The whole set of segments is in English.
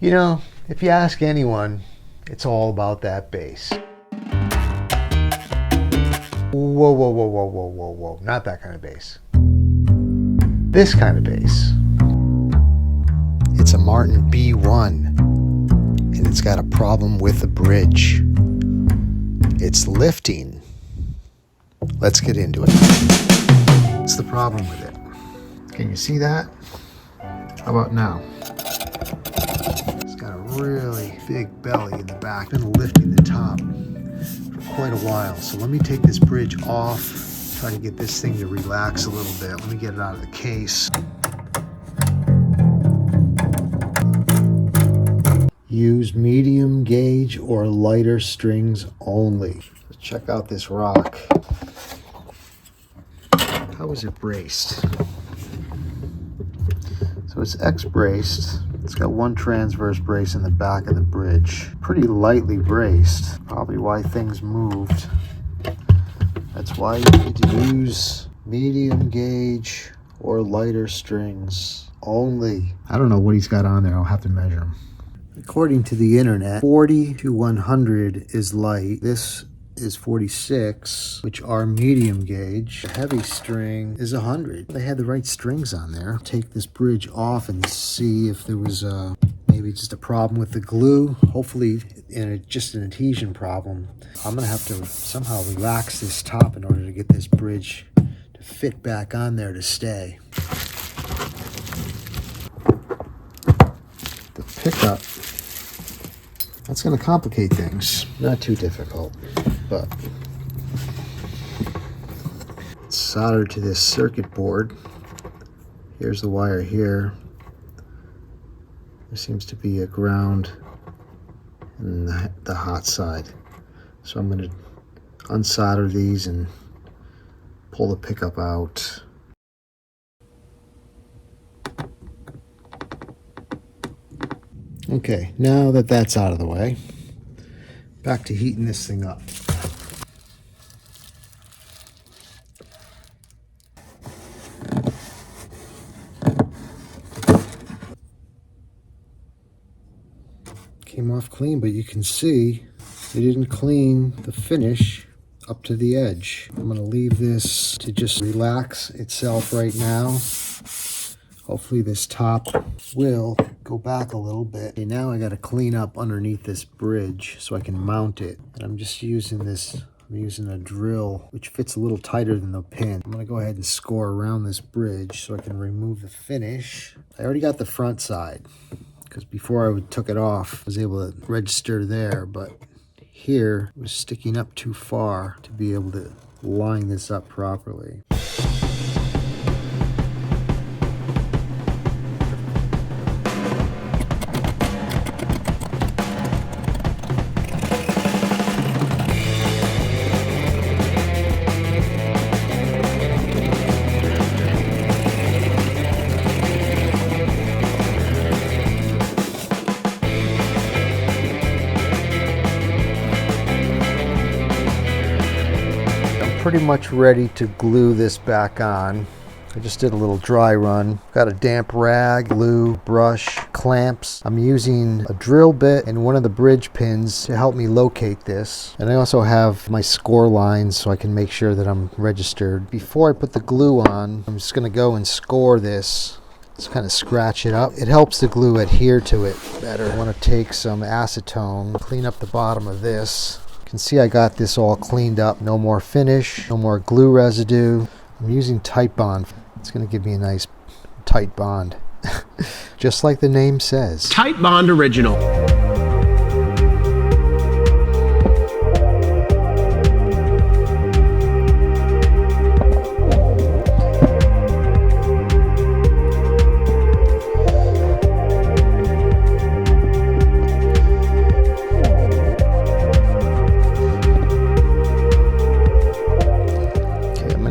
You know, if you ask anyone, it's all about that base. Whoa, whoa, whoa, whoa, whoa, whoa, whoa. Not that kind of bass. This kind of bass. It's a Martin B1, and it's got a problem with the bridge. It's lifting. Let's get into it. What's the problem with it? Can you see that? How about now? It's got a really big belly in the back. Been lifting the top for quite a while. So let me take this bridge off, try to get this thing to relax a little bit. Let me get it out of the case. Use medium gauge or lighter strings only. Let's check out this rock. How is it braced? So it's X-braced. It's got one transverse brace in the back of the bridge. Pretty lightly braced. Probably why things moved. That's why you need to use medium gauge or lighter strings only. I don't know what he's got on there. I'll have to measure him. According to the internet, 40 to 100 is light. This is 46, which are medium gauge. The heavy string is 100. They had the right strings on there. Take this bridge off and see if there was maybe just a problem with the glue. Hopefully just an adhesion problem. I'm gonna have to somehow relax this top in order to get this bridge to fit back on there to stay. The pickup, that's gonna complicate things. Not too difficult, but it's soldered to this circuit board. Here's the wire here. There seems to be a ground in the hot side. So I'm going to unsolder these and pull the pickup out. Okay, now that that's out of the way, back to heating this thing up. Came off clean, but you can see it didn't clean the finish up to the edge. I'm gonna leave this to just relax itself right now. Hopefully this top will go back a little bit. Okay, now I gotta clean up underneath this bridge so I can mount it. And I'm just using this, I'm using a drill which fits a little tighter than the pin. I'm gonna go ahead and score around this bridge so I can remove the finish. I already got the front side, because before I took it off, I was able to register there, but here it was sticking up too far to be able to line this up properly. Pretty much ready to glue this back on. I just did a little dry run. Got a damp rag, glue, brush, clamps. I'm using a drill bit and one of the bridge pins to help me locate this. And I also have my score lines so I can make sure that I'm registered. Before I put the glue on, I'm just gonna go and score this. Just kind of scratch it up. It helps the glue adhere to it better. I want to take some acetone, clean up the bottom of this. You can see I got this all cleaned up. No more finish, no more glue residue. I'm using tight bond. It's going to give me a nice tight bond. Just like the name says. Tight Bond Original.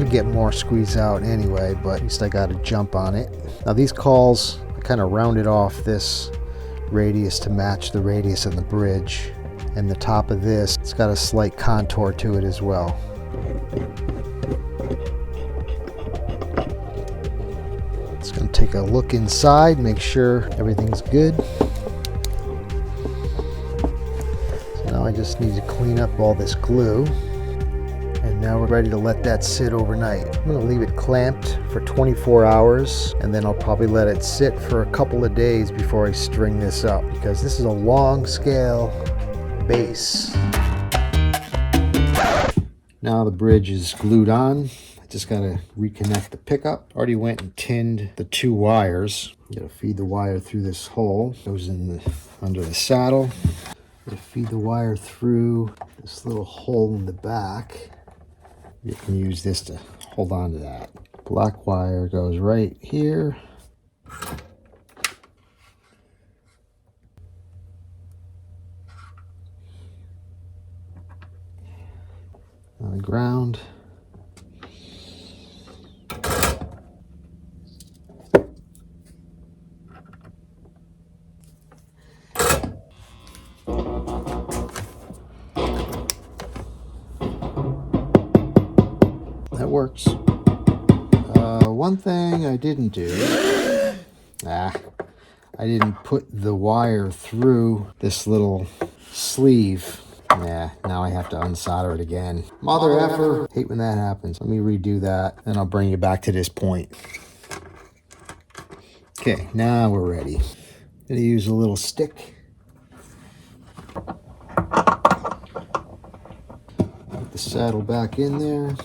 Get more squeeze out anyway, but at least I got a jump on it. Now these cauls, I kind of rounded off this radius to match the radius of the bridge, and the top of this, it's got a slight contour to it as well. Just gonna take a look inside, make sure everything's good. Just need to clean up all this glue. And now we're ready to let that sit overnight. I'm gonna leave it clamped for 24 hours, and then I'll probably let it sit for a couple of days before I string this up, because this is a long scale base. Now the bridge is glued on. I just gotta reconnect the pickup. Already went and tinned the 2 wires. Gotta feed the wire through this hole. Goes in under the saddle. Gotta feed the wire through this little hole in the back. You can use this to hold on to that. Black wire goes right here. On the ground. That works. One thing I didn't do, I didn't put the wire through this little sleeve. Yeah, now I have to unsolder it again. Mother effer. Hate when that happens. Let me redo that, and I'll bring you back to this point. Okay, now we're ready. Gonna use a little stick. Put the saddle back in there.